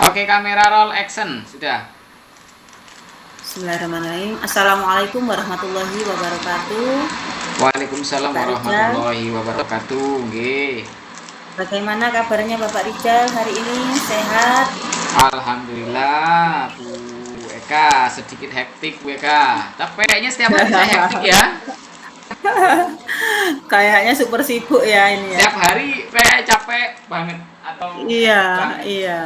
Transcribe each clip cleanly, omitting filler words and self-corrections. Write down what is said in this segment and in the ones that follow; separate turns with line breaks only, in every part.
Oke, kamera roll action. Sudah.
Bismillahirrahmanirrahim. Assalamualaikum warahmatullahi wabarakatuh.
Waalaikumsalam
Pak Rijal,
warahmatullahi wabarakatuh. Nggih.
bagaimana kabarnya Bapak Rijal hari ini? Sehat?
Alhamdulillah, Bu Eka, sedikit hektik Bu Eka. Tapi kayaknya setiap hari saya hektik ya.
Kayaknya super sibuk ya ini ya.
Setiap hari kayak capek banget atau
Iya,
hektik banget.
iya.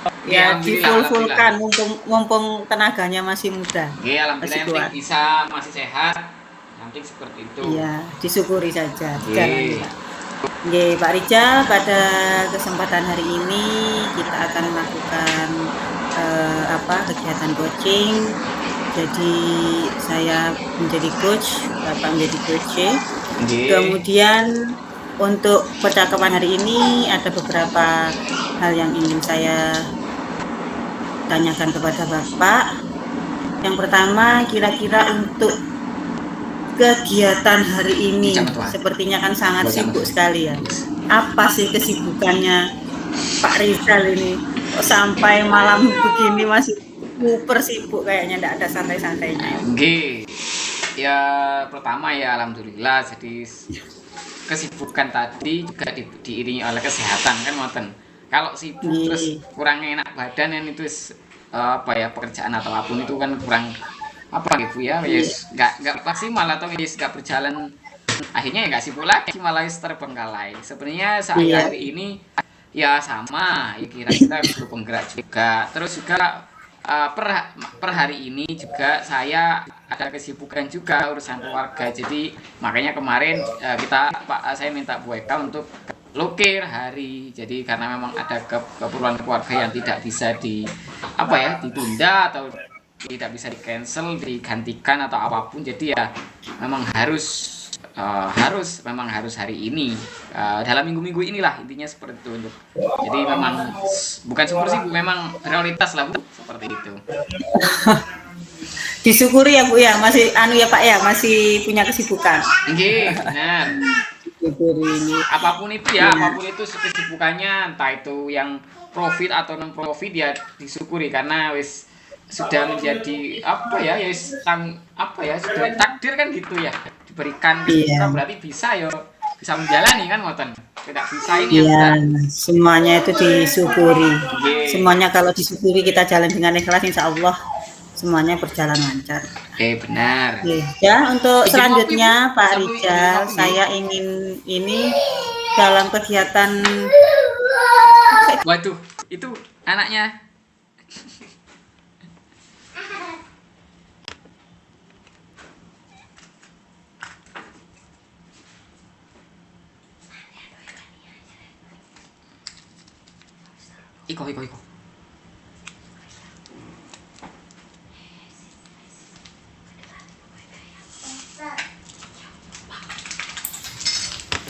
Oke,
Ya
alhamdulillah, alhamdulillah.
di-full-fullkan mumpung tenaganya masih muda,
Oke, alhamdulillah
masih
yang penting
kuat.
bisa masih sehat. Yang penting seperti itu.
Iya, disyukuri saja, dijalani
Oke.
Pak. Oke, Pak Rijal, pada kesempatan hari ini kita akan melakukan kegiatan coaching. Jadi saya menjadi coach, Bapak menjadi coach.
Oke.
Kemudian untuk percakapan hari ini ada beberapa hal yang ingin saya tanyakan kepada Bapak. Yang pertama, kira-kira untuk kegiatan hari ini sepertinya kan sangat sibuk sekali ya. Apa sih kesibukannya Pak Rizal ini? Kok sampai malam begini masih super sibuk kayaknya, enggak ada santai-santainya.
Oke. Ya pertama ya alhamdulillah, jadi kesibukan tadi juga diiringi oleh kesehatan kan ngoten. Kalau sibuk terus kurang enak badan kan itu apa ya, pekerjaan atau apapun itu kan kurang apa gitu ya, yes nggak maksimal atau yes nggak berjalan, akhirnya ya nggak sibuk lagi, malah terbengkalai. Sebenarnya saya
Iya.
hari ini ya sama ya, kira-kira perlu penggerak juga, terus juga per hari ini juga saya ada kesibukan juga urusan keluarga, jadi makanya kemarin saya minta Bu Eka untuk lokir hari, jadi karena memang ada keperluan keluarga yang tidak bisa ditunda atau tidak bisa di cancel, digantikan atau apapun, jadi ya memang harus hari ini, dalam minggu-minggu inilah, intinya seperti itu. Jadi memang bukan super sibuk, memang prioritas lah Bu, seperti itu.
Disyukuri ya Bu ya, masih ya Pak ya, masih punya kesibukan.
Nggih, benar.
Disyukuri ini.
Apapun itu ya, apapun itu kesibukannya, entah itu yang profit atau non profit ya disyukuri, karena wis sudah menjadi sudah takdir kan gitu ya, diberikan kita berarti bisa menjalani kan ngoten. Tidak bisa ini yang
Iya,
berat.
semuanya itu disyukuri. Semuanya kalau disyukuri kita jalan dengan ikhlas, insya Allah semuanya berjalan lancar.
Oke, benar.
Ya, untuk
Izin ngopi, Bu.
selanjutnya Pak
Sambil izin
Rijal,
ngopi,
saya ingin ini dalam kegiatan.
Waduh, itu anaknya. Iko.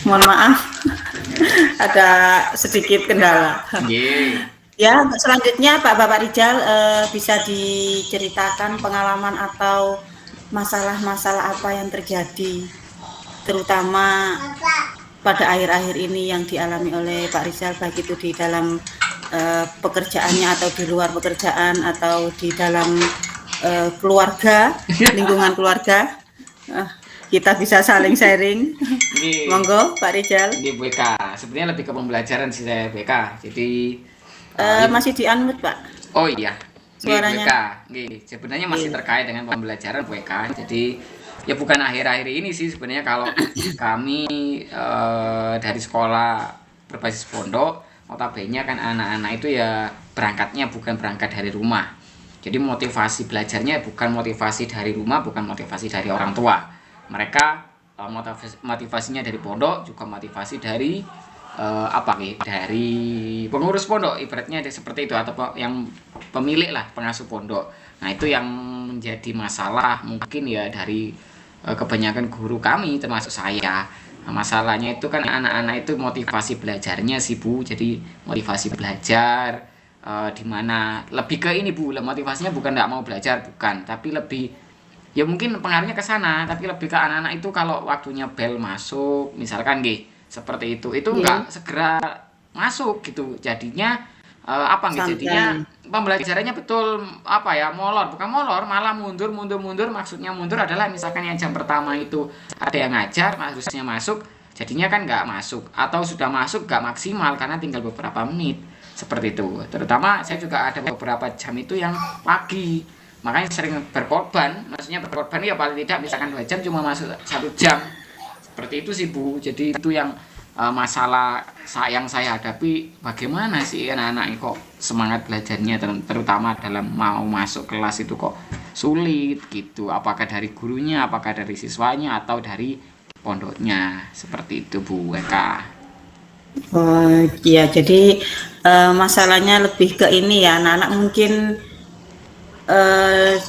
Mohon maaf, ada sedikit kendala. Ya, selanjutnya Bapak Rijal bisa diceritakan pengalaman atau masalah-masalah apa yang terjadi, terutama pada akhir-akhir ini yang dialami oleh Pak Rizal, baik itu di dalam pekerjaannya atau di luar pekerjaan atau di dalam keluarga, lingkungan keluarga. Kita bisa saling sharing. Monggo Pak Rizal.
Bu Eka, sebenarnya lebih ke pembelajaran sih saya, Bu Eka. Jadi
masih di-unmute Pak.
Oh iya,
suaranya.
Sebenarnya masih terkait dengan pembelajaran Bu Eka. Jadi ya bukan akhir-akhir ini sih sebenarnya, kalau kami dari sekolah berbasis pondok, notabene kan anak-anak itu ya berangkatnya bukan berangkat dari rumah. Jadi motivasi belajarnya bukan motivasi dari rumah, bukan motivasi dari orang tua. Mereka motivasinya dari pondok, juga motivasi dari dari pengurus pondok, ibaratnya seperti itu, atau yang pemilik lah, pengasuh pondok. Nah itu yang menjadi masalah mungkin ya dari kebanyakan guru kami termasuk saya. Nah, masalahnya itu kan anak-anak itu motivasi belajarnya sih Bu, jadi motivasi belajar dimana lebih ke ini Bu, motivasinya bukan nggak mau belajar, bukan, tapi lebih ya mungkin pengaruhnya ke sana, tapi lebih ke anak-anak itu kalau waktunya bel masuk misalkan seperti itu nggak segera masuk gitu, jadinya apa nggih jadinya
Santai.
pembelajarannya betul apa ya, molor, bukan molor, malah mundur mundur mundur. Maksudnya mundur adalah misalkan yang jam pertama itu ada yang ngajar, harusnya masuk, jadinya kan nggak masuk, atau sudah masuk nggak maksimal karena tinggal beberapa menit, seperti itu. Terutama saya juga ada beberapa jam itu yang pagi, makanya sering berkorban. Maksudnya berkorban ya paling tidak misalkan 2 jam cuma masuk 1 jam, seperti itu sih Bu. Jadi itu yang masalah yang saya hadapi, bagaimana sih anak-anak kok semangat belajarnya terutama dalam mau masuk kelas itu kok sulit gitu, apakah dari gurunya, apakah dari siswanya, atau dari pondoknya, seperti itu Bu Eka.
Oh iya, jadi masalahnya lebih ke ini ya, anak-anak mungkin eh,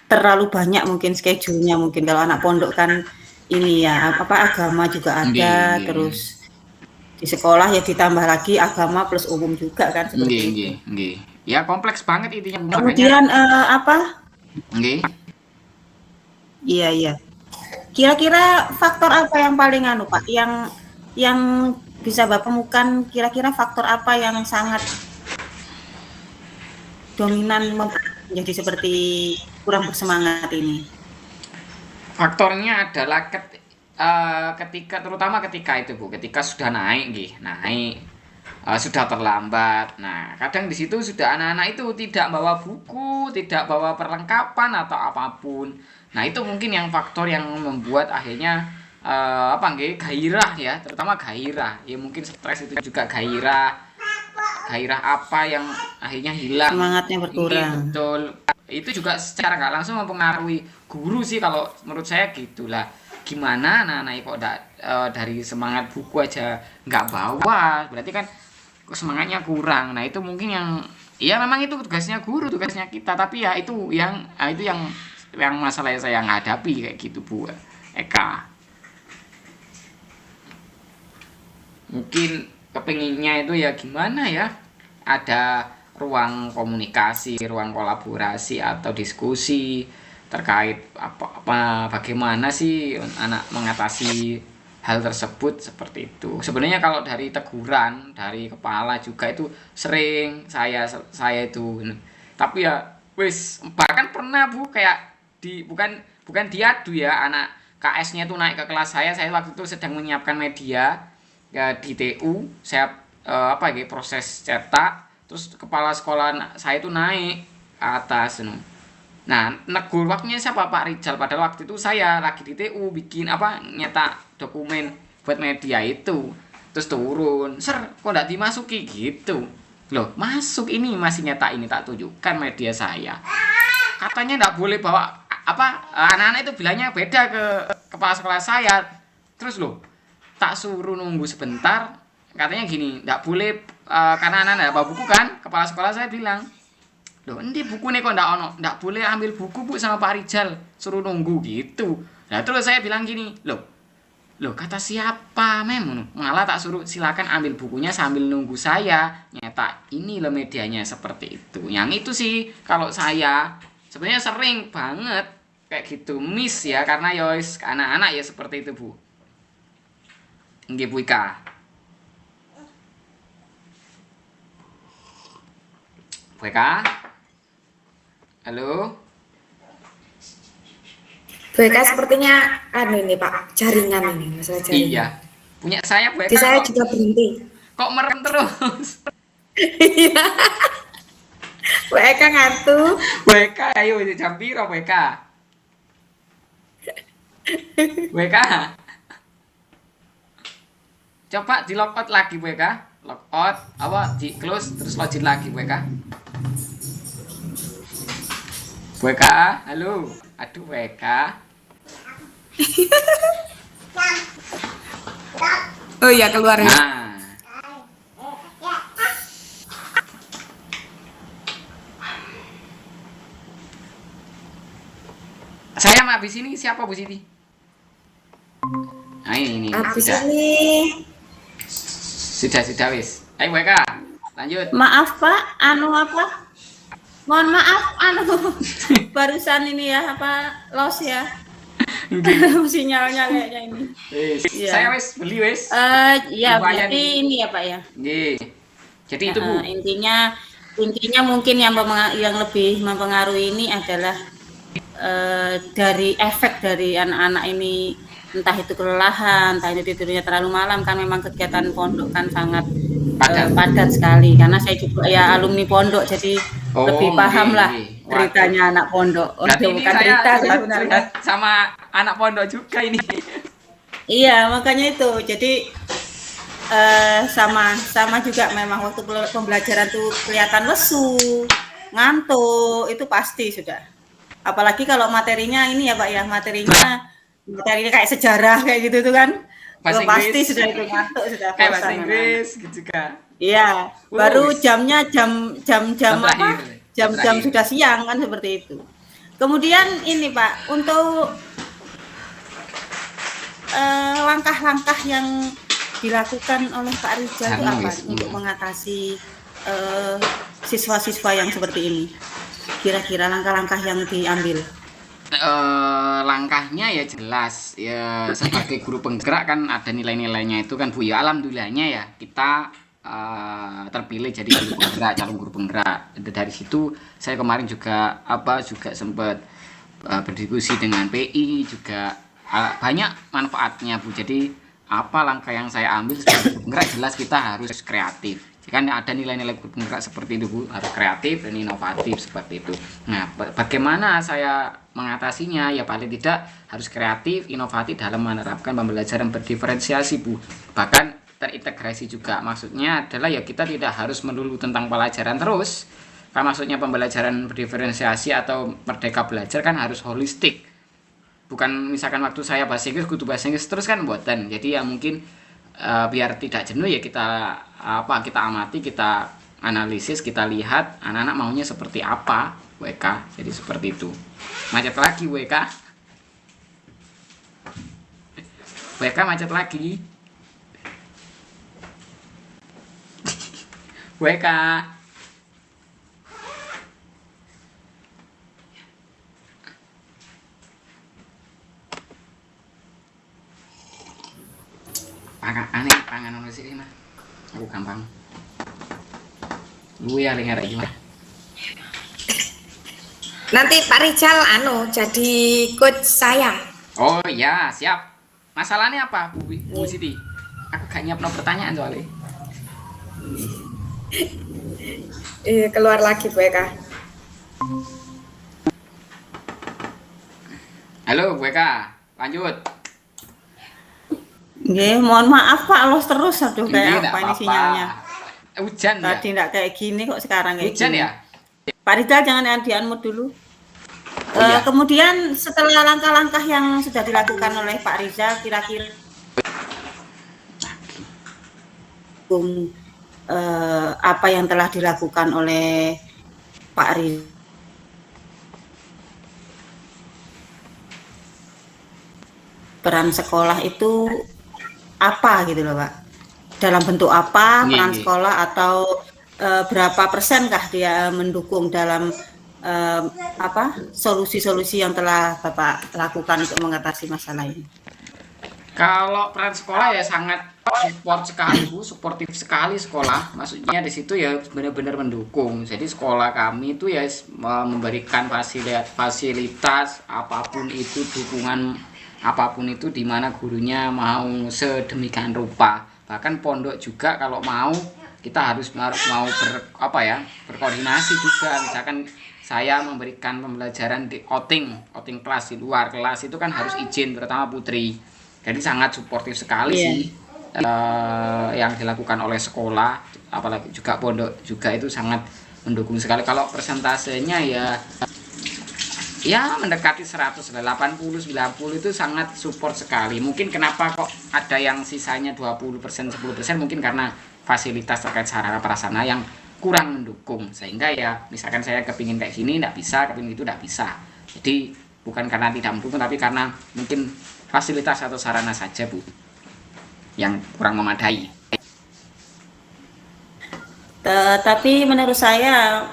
terlalu banyak mungkin schedule-nya, mungkin kalau anak pondok kan ini ya, apa agama juga
Nggih,
ada,
nggih.
terus di sekolah ya ditambah lagi agama plus umum juga kan
Nggih,
seperti itu.
nggih, nggih. Ya kompleks banget intinya Bu, makanya
Kemudian apa?
nggih.
Iya iya. Kira-kira faktor apa yang paling anu Pak, yang bisa Bapak temukan, kira-kira faktor apa yang sangat dominan menjadi seperti kurang bersemangat ini?
Faktornya adalah ketika terutama ketika itu Bu, ketika sudah naik nggih, naik sudah terlambat. Nah, kadang di situ sudah anak-anak itu tidak bawa buku, tidak bawa perlengkapan atau apapun. Nah, itu mungkin yang faktor yang membuat akhirnya apa nggih, gairah ya, terutama gairah. Ya mungkin stres itu juga gairah. Gairah apa yang akhirnya hilang.
Semangatnya
Nggih,
berkurang.
betul. Itu juga secara nggak langsung mempengaruhi guru sih kalau menurut saya gitulah. Gimana anak-anak kok dari semangat buku aja nggak bawa, berarti kan semangatnya kurang. Nah itu mungkin yang ya memang itu tugasnya guru, tugasnya kita, tapi ya itu yang masalah yang saya hadapi kayak gitu Bu Eka. Mungkin kepinginnya itu ya gimana ya, ada ruang komunikasi, ruang kolaborasi atau diskusi terkait bagaimana sih anak mengatasi hal tersebut, seperti itu. Sebenarnya kalau dari teguran dari kepala juga itu sering saya itu, tapi ya wis, bahkan pernah Bu kayak bukan bukan diadu ya, anak KS-nya itu naik ke kelas saya waktu itu sedang menyiapkan media ya di TU. Saya apa ya, proses cetak, terus kepala sekolah saya itu naik ke atas. Nah, negur waktunya siapa? Pak Rijal. Padahal waktu itu saya lagi di TU bikin apa, nyetak dokumen buat media itu. Terus turun, "Ser, kok enggak dimasuki?" gitu. Loh, masuk, ini masih nyetak, ini tak tunjukkan media saya. Katanya enggak boleh bawa apa, anak-anak itu bilangnya beda ke kepala sekolah saya. Terus loh, tak suruh nunggu sebentar. Katanya gini, enggak boleh karena anak-anak bawa buku kan. Kepala sekolah saya bilang, "Loh, endi bukune kok ndak ono? Ndak boleh ambil buku Bu sama Pak Rijal, suruh nunggu," gitu. Nah, terus saya bilang gini, "Loh, kata siapa, Mem?" Malah tak suruh silakan ambil bukunya sambil nunggu saya nyetak ini loh medianya, seperti itu. Yang itu sih kalau saya sebenarnya sering banget kayak gitu miss ya, karena ya anak-anak ya seperti itu Bu. Nggih Bu Ika. Bu Ika? Halo?
BK sepertinya anu ini Pak, jaringan ini, masalah jaringan.
Iya. Punya saya Bu
Di
Eka
saya
kok,
juga berhenti.
kok merem terus.
Iya, BK ngantuk.
Bu Eka, ayo jam piro Bu Eka? Bu Eka. Coba di logout lagi Bu Eka. Logout apa di close terus login lagi Bu Eka. Bu Eka, halo. Aduh Bu Eka.
Oh iya, keluar.
Nah, saya mau habis ini siapa Bu Siti? Nah ini
Habis
sudah.
ini,
Sudah wis. Ayo Bu Eka, lanjut.
maaf Pak, anu apa? Mohon maaf, anu barusan ini ya apa los ya, sinyalnya kayaknya ini.
Wis.
Iya.
Saya wis beli wis.
Ya
Lumayan
berarti
ini.
ini ya Pak ya.
Nggih. Jadi itu Bu.
Intinya mungkin yang lebih mempengaruhi ini adalah dari efek dari anak-anak ini, entah itu kelelahan, entah itu tidurnya terlalu malam, kan memang kegiatan pondok kan sangat padat sekali. Karena saya juga ya alumni pondok, jadi lebih paham lah ceritanya anak pondok.
Berarti ini
bukan
saya
cerita sih sebenarnya.
Sama anak pondok juga ini.
Iya, makanya itu. Jadi sama juga memang waktu pembelajaran tuh kelihatan lesu, ngantuk, itu pasti sudah. Apalagi kalau materinya ini ya Pak ya, materinya kayak sejarah kayak gitu tuh kan. Pasti sudah itu ngantuk, sudah
kayak bahasa Inggris gitu kan.
Iya, baru jamnya jam apa? Jam sudah siang kan seperti itu. Kemudian ini Pak, untuk langkah-langkah yang dilakukan oleh Pak Rizal itu apa untuk mengatasi siswa-siswa yang seperti ini? Kira-kira langkah-langkah yang diambil?
Langkahnya ya jelas ya, sebagai guru penggerak kan ada nilai-nilainya itu kan Bu ya. Alhamdulillahnya ya kita terpilih jadi guru penggerak, calon guru penggerak. Dari situ saya kemarin juga sempat berdiskusi dengan PI juga, banyak manfaatnya Bu. Jadi apa langkah yang saya ambil sebagai guru penggerak, jelas kita harus kreatif. Kan ada nilai-nilai guru penggerak seperti itu Bu, harus kreatif dan inovatif seperti itu. Nah, bagaimana saya mengatasinya? Ya paling tidak harus kreatif, inovatif dalam menerapkan pembelajaran berdiferensiasi Bu. Bahkan terintegrasi juga. Maksudnya adalah ya kita tidak harus melulu tentang pelajaran terus. Kan maksudnya pembelajaran berdiferensiasi atau merdeka belajar kan harus holistik. Bukan misalkan waktu saya bahasa Inggris kudu bahasa Inggris terus kan mboten. Jadi ya mungkin biar tidak jenuh ya kita amati, kita analisis, kita lihat anak-anak maunya seperti apa WK. Jadi seperti itu. Macet lagi WK. WK macet lagi. WK. Aneh panganan sih mah. Aku gampang. Lu ya lengar aja mah.
Nanti Pak Rizal jadi coach saya.
Oh iya, siap. Masalahnya apa, Bu Siti? Aku gak nyiapno pertanyaan soalnya.
Keluar lagi Bu Eka.
Halo Bu Eka, lanjut.
Mohon maaf Pak, los terus. Aduh, kayak apa ini sinyalnya?
Hujan ya?
Tadi enggak kayak gini kok, sekarang kayak
hujan
gini.
Ya?
Pak Rizal jangan di-unmute dulu.
Iya.
Kemudian setelah langkah-langkah yang sudah dilakukan oleh Pak Rizal, kira-kira apa yang telah dilakukan oleh Pak Rizal? Peran sekolah itu apa gitu loh Pak? Dalam bentuk apa peran sekolah, atau berapa persenkah dia mendukung dalam solusi-solusi yang telah Bapak lakukan untuk mengatasi masalah ini?
Kalau peran sekolah ya sangat support sekali Bu, suportif sekali sekolah. Maksudnya di situ ya benar-benar mendukung. Jadi sekolah kami itu ya memberikan fasilitas apapun itu, dukungan apapun itu, di mana gurunya mau sedemikian rupa. Bahkan pondok juga kalau mau kita harus mau berkoordinasi juga. Misalkan saya memberikan pembelajaran di outing kelas, di luar kelas itu kan harus izin, terutama putri. Jadi sangat suportif sekali sih yang dilakukan oleh sekolah, apalagi juga pondok juga itu sangat mendukung sekali. Kalau persentasenya ya mendekati 100, 80, 90 itu sangat support sekali. Mungkin kenapa kok ada yang sisanya 20%, 10% mungkin karena fasilitas terkait sarana prasarana yang kurang mendukung, sehingga ya misalkan saya kepingin kayak gini nggak bisa, kepingin itu nggak bisa. Jadi bukan karena tidak mendukung, tapi karena mungkin fasilitas atau sarana saja Bu yang kurang memadai.
Tapi menurut saya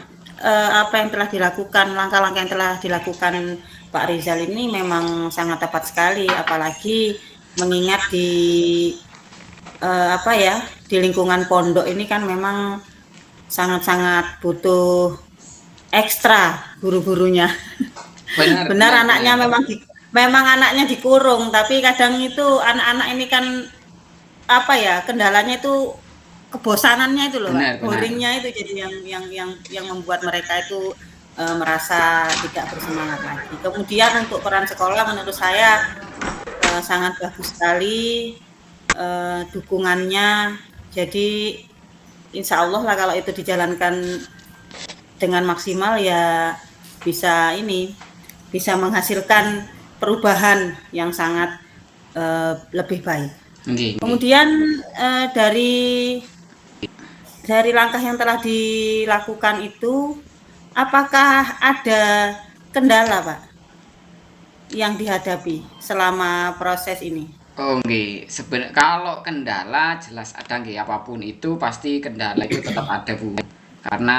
apa yang telah dilakukan, langkah-langkah yang telah dilakukan Pak Rizal ini memang sangat tepat sekali, apalagi mengingat di di lingkungan pondok ini kan memang sangat-sangat butuh ekstra guru-gurunya. Benar anaknya memang anaknya dikurung, tapi kadang itu anak-anak ini kan apa ya, kendalanya itu kebosanannya itu loh, boringnya itu jadi yang membuat mereka itu merasa tidak bersemangat lagi. Kemudian untuk peran sekolah menurut saya sangat bagus sekali dukungannya. Jadi insya Allah lah kalau itu dijalankan dengan maksimal ya bisa menghasilkan perubahan yang sangat lebih baik. Kemudian dari langkah yang telah dilakukan itu, apakah ada kendala Pak yang dihadapi selama proses ini?
Oh nggih, sebenarnya kalau kendala jelas ada nggih, apapun itu pasti kendala itu tetap ada Bu. Karena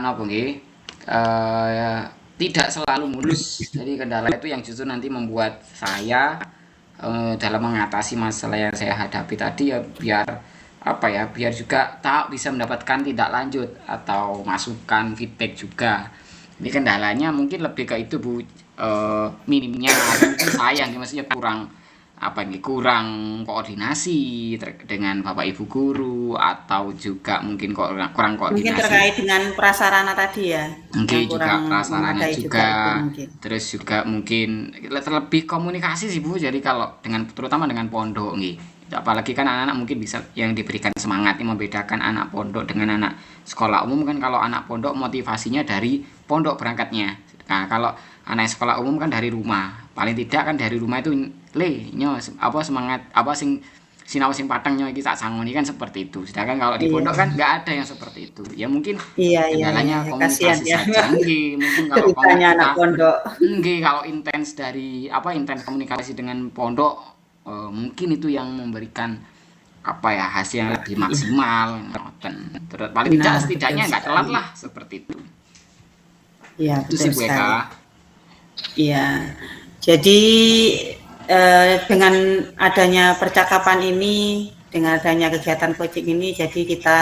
napa nggih? Tidak selalu mulus. Jadi kendala itu yang justru nanti membuat saya dalam mengatasi masalah yang saya hadapi tadi ya biar juga bisa mendapatkan tindak lanjut atau masukan feedback juga. Ini kendalanya mungkin lebih ke itu Bu, minimnya mungkin saya maksudnya kurang koordinasi dengan Bapak Ibu guru, atau juga mungkin kurang koordinasi.
Mungkin terkait dengan prasarana tadi ya.
Mungkin juga prasarana juga. Terus juga mungkin terlebih komunikasi sih Bu. Jadi kalau terutama dengan pondok nggih. Apalagi kan anak-anak mungkin bisa yang diberikan semangat ini membedakan anak pondok dengan anak sekolah umum kan. Kalau anak pondok motivasinya dari pondok berangkatnya. Nah, kalau anak sekolah umum kan dari rumah. Paling tidak kan dari rumah itu semangat sinau sing patang iki tak sangoni kan seperti itu. Sedangkan kalau di pondok kan nggak ada yang seperti itu. Ya mungkin kendalanya komunikasi saja. Mungkin kalau
anak pondok.
Kalau intens komunikasi dengan pondok, mungkin itu yang memberikan hasil yang lebih maksimal. Terus paling tidak setidaknya nggak telat lah seperti itu.
Iya,
itu sih Bu Eka.
Iya. Jadi dengan adanya percakapan ini, dengan adanya kegiatan coaching ini, jadi kita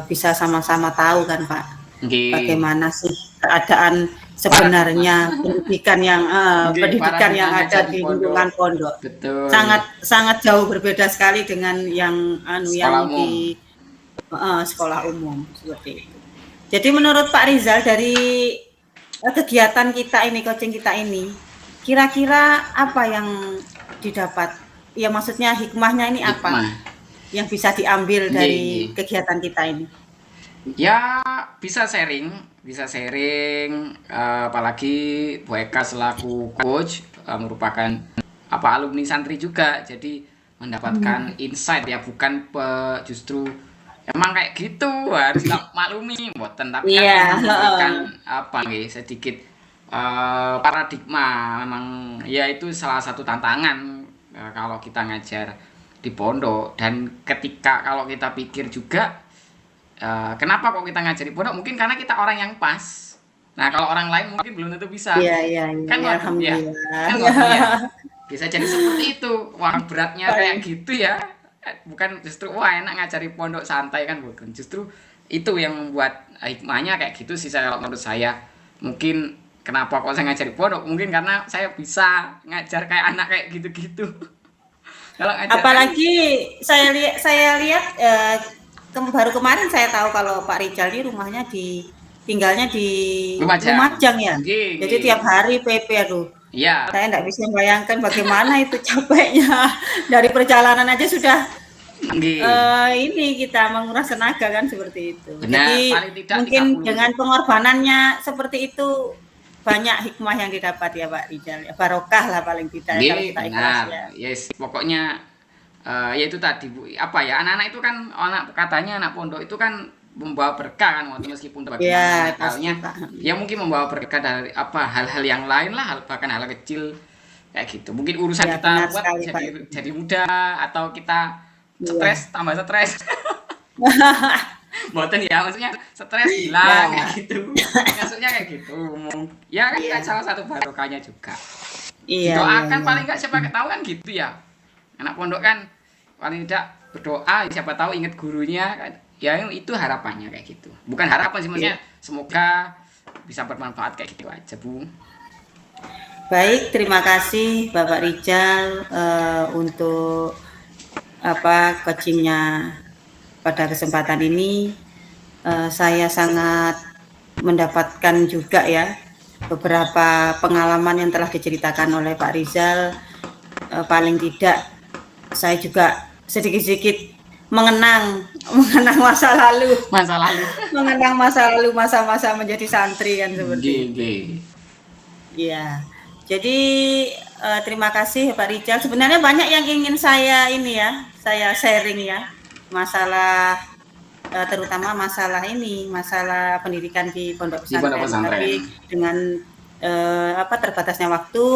bisa sama-sama tahu kan Pak, bagaimana sih keadaan sebenarnya pendidikan yang ada di lingkungan pondok.
Betul.
Sangat jauh berbeda sekali dengan yang di sekolah umum seperti itu. Jadi menurut Pak Rizal, dari kegiatan kita ini, coaching kita ini, kira-kira apa yang didapat? Ya maksudnya hikmahnya ini apa yang bisa diambil dari kegiatan kita ini?
Ya bisa sharing, apalagi Bu Eka selaku coach merupakan alumni santri juga, jadi mendapatkan insight ya, bukan justru emang kayak gitu harus maklumi mboten, tapi kan memberikan sedikit paradigma. Memang ya itu salah satu tantangan kalau kita ngajar di pondok. Dan kalau kita pikir juga kenapa kok kita ngajar di pondok, mungkin karena kita orang yang pas. Nah kalau orang lain mungkin belum tentu bisa. Kan alhamdulillah. Bisa jadi seperti itu. Wah beratnya kayak gitu ya. Bukan justru enak ngajari pondok santai kan, bukan, justru itu yang membuat hikmahnya kayak gitu sih kalau menurut saya. Mungkin kenapa kok saya ngajari pondok, mungkin karena saya bisa ngajar kayak anak kayak gitu-gitu.
Apalagi saya lihat baru kemarin saya tahu kalau Pak Rizal ini rumahnya tinggalnya di Lumajang ya. Jadi tiap hari PP aduh.
Iya.
Saya enggak bisa bayangkan bagaimana itu capeknya. Dari perjalanan aja sudah ini kita menguras tenaga kan seperti itu.
Benar,
jadi mungkin dengan pengorbanannya seperti itu banyak hikmah yang didapat ya Pak Rizal. Ya, barokah lah paling tidak kalau kita ikhlas ya.
Yes, pokoknya ya itu tadi Bu. Anak-anak itu kan katanya anak pondok itu kan membawa berkah kan, meskipun bagaimana halnya ya mungkin membawa berkah dari hal-hal yang lain lah, bahkan hal kecil kayak gitu. Mungkin urusan kita buat jadi mudah, atau kita tambah stres. Mboten ya, maksudnya stres hilang kayak gitu. Maksudnya kayak gitu. Ya kan salah satu barokahnya juga. Doakan paling enggak, siapa tahu kan gitu ya. Anak pondok kan paling tidak berdoa, siapa tahu ingat gurunya kan. ya itu harapannya kayak gitu. Bukan harapan sih, maksudnya semoga bisa bermanfaat kayak gitu aja, Bu.
Baik, terima kasih Bapak Rijal untuk coachingnya pada kesempatan ini. Saya sangat mendapatkan juga ya beberapa pengalaman yang telah diceritakan oleh Pak Rizal. Paling tidak saya juga sedikit-sedikit mengenang masa lalu, mengenang masa lalu, masa-masa menjadi santri kan seperti itu. Iya. Jadi terima kasih Pak Rijal. Sebenarnya banyak yang ingin saya sharing ya, masalah terutama masalah pendidikan di pondok pesantren. Tapi dengan terbatasnya waktu,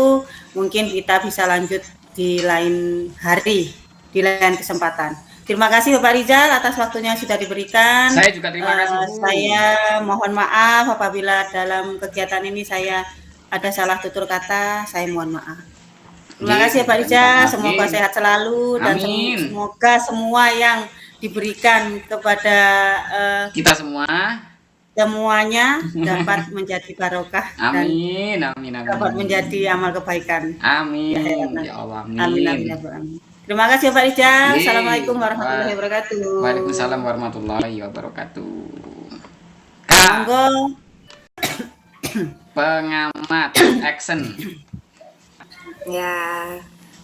mungkin kita bisa lanjut di lain hari, di lain kesempatan. Terima kasih Bapak Rizal atas waktunya sudah diberikan.
Saya juga terima kasih.
Saya mohon maaf apabila dalam kegiatan ini saya ada salah tutur kata, saya mohon maaf. Terima kasih Pak Rizal, semoga sehat selalu dan semoga semua yang diberikan kepada
kita semuanya
dapat menjadi barokah.
Amin.
Dapat menjadi amal kebaikan.
Amin. Ya Allah.
Amin. Terima kasih Pak Rijal. Assalamualaikum warahmatullahi wabarakatuh.
Waalaikumsalam warahmatullahi wabarakatuh.
Monggo.
Pengamat action.
Ya,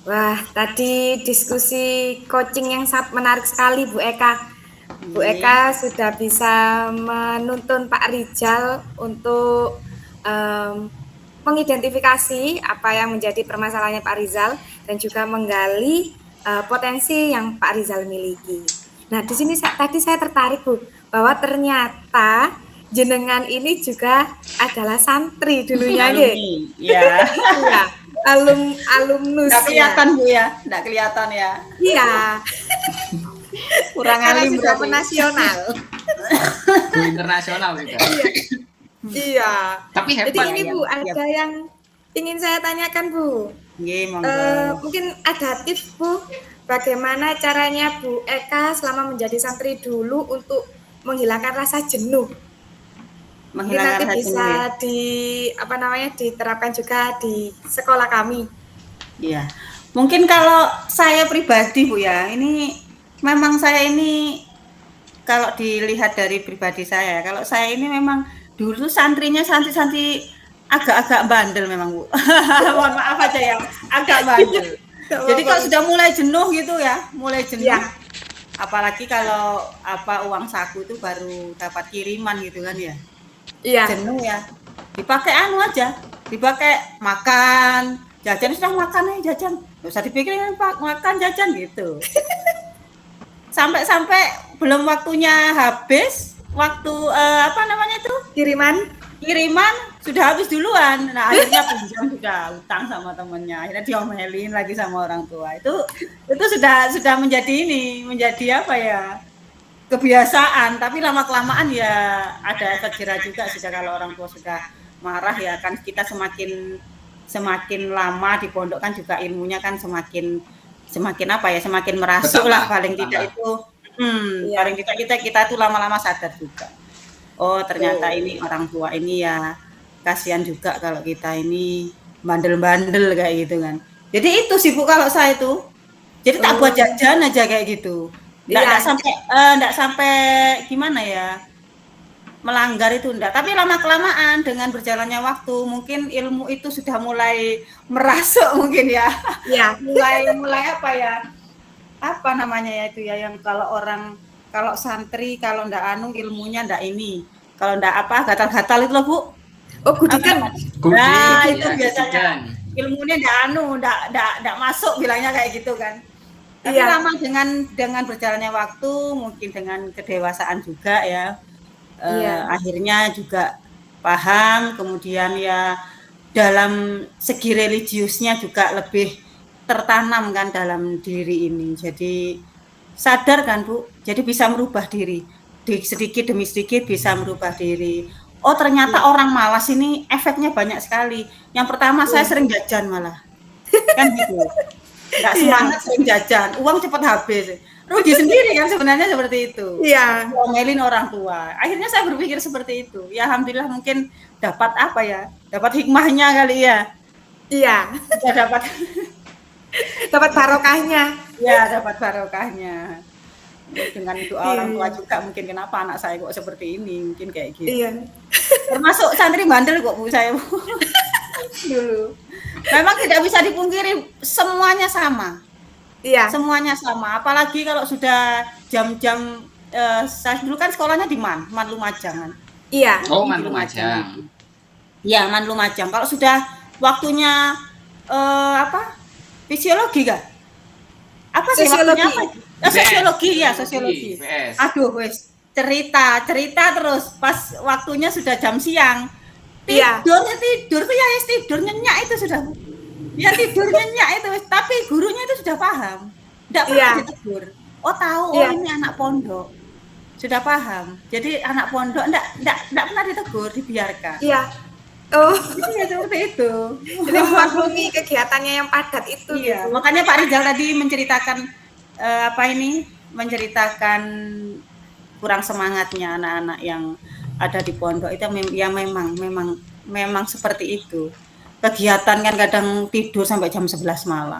wah tadi diskusi coaching yang sangat menarik sekali Bu Eka. Bu Eka sudah bisa menuntun Pak Rijal untuk mengidentifikasi apa yang menjadi permasalahannya Pak Rizal dan juga menggali potensi yang Pak Rizal miliki. Nah, di sini tadi saya tertarik Bu bahwa ternyata jenengan ini juga adalah santri dulunya ya.
Iya.
Alumnus.
Nggak kelihatan Bu ya, nggak kelihatan ya.
Iya.
Kurang alim
sudah nasional.
Go internasional juga.
Iya.
Tapi hebat.
Jadi ini Bu, ada yang ingin saya tanyakan Bu. Mungkin ada tips Bu, bagaimana caranya Bu Eka selama menjadi santri dulu untuk menghilangkan rasa jenuh. Nanti bisa diterapkan juga di sekolah kami.
Iya. Mungkin kalau saya pribadi Bu ya, ini memang saya ini kalau dilihat dari pribadi saya, kalau saya ini memang dulu santrinya santri agak-agak bandel memang Bu. Mohon maaf aja ya, agak bandel. Jadi kalau sudah mulai jenuh gitu ya, ya. Apalagi kalau uang saku itu baru dapat kiriman gitu kan ya.
Iya.
Jenuh ya. Dipakai aja, dipakai makan, jajan sudah makan jajan. Enggak usah dipikirin makan jajan gitu. Sampai belum waktunya habis, waktu kiriman sudah habis duluan. Nah, akhirnya pinjam juga utang sama temennya. Akhirnya diomelin lagi sama orang tua. Itu sudah menjadi kebiasaan, tapi lama-kelamaan ya ada efek jerah juga sudah kalau orang tua sudah marah ya kan kita semakin lama di pondok kan juga ilmunya kan semakin merasuk lah paling tidak itu paling tidak kita tuh lama-lama sadar juga. Oh, ternyata ini orang tua ini ya kasihan juga kalau kita ini bandel-bandel kayak gitu kan. Jadi itu sih Bu kalau saya tuh. Jadi tak buat jajan aja kayak gitu. Enggak sampai gimana ya? Melanggar itu enggak, tapi lama-kelamaan dengan berjalannya waktu mungkin ilmu itu sudah mulai merasuk mungkin ya. Iya, mulai yang kalau santri kalau ndak ilmunya ndak ini. Kalau ndak gatal-gatal itu loh Bu.
Oh, gudikan.
Nah, itu biasanya. Ilmunya ndak masuk bilangnya kayak gitu kan. Tapi lama dengan berjalannya waktu, mungkin dengan kedewasaan juga ya. Akhirnya juga paham, kemudian ya dalam segi religiusnya juga lebih tertanam kan dalam diri ini. Jadi sadar kan Bu, jadi bisa merubah diri. Sedikit demi sedikit bisa merubah diri. Oh ternyata orang malas ini efeknya banyak sekali. Yang pertama saya sering jajan malah. Kan gitu. nggak semangat sering jajan, uang cepat habis. Rugi sendiri kan sebenarnya seperti itu.
Iya.
Ngomelin orang tua. Akhirnya saya berpikir seperti itu. Ya alhamdulillah mungkin dapat apa ya? Dapat hikmahnya kali ya.
Iya.
Ya dapat
dapat barokahnya.
Ya, dapat barokahnya. Dengan doa orang tua juga mungkin kenapa anak saya kok seperti ini, mungkin kayak gitu.
Iya.
Termasuk santri bandel kok Bu saya Bu. Dulu. Memang tidak bisa dipungkiri semuanya sama.
Iya.
Semuanya sama, apalagi kalau sudah jam-jam saya dulu kan sekolahnya di Man Lumajang kan.
Iya.
Oh, Man Lumajang.
Iya, Man Lumajang. Kalau sudah waktunya fisiologi kan? Apa sih waktunya apa? Sosiologi ya, sosiologi. Aduh, wes cerita terus pas waktunya sudah jam siang. Tidur tuh ya tidur nyenyak itu sudah. Ya tidur nyenyak itu, tapi gurunya itu sudah paham. Enggak pernah ditegur. Oh, tahu ini anak pondok. Sudah paham. Jadi anak pondok enggak pernah ditegur, dibiarkan.
Iya. Oh,
iya seperti itu.
Jadi memaklumi kegiatannya yang padat itu.
Iya, gitu. Makanya Pak Rizal tadi menceritakan menceritakan kurang semangatnya anak-anak yang ada di pondok itu ya memang seperti itu. Kegiatan kan kadang tidur sampai jam 11 malam.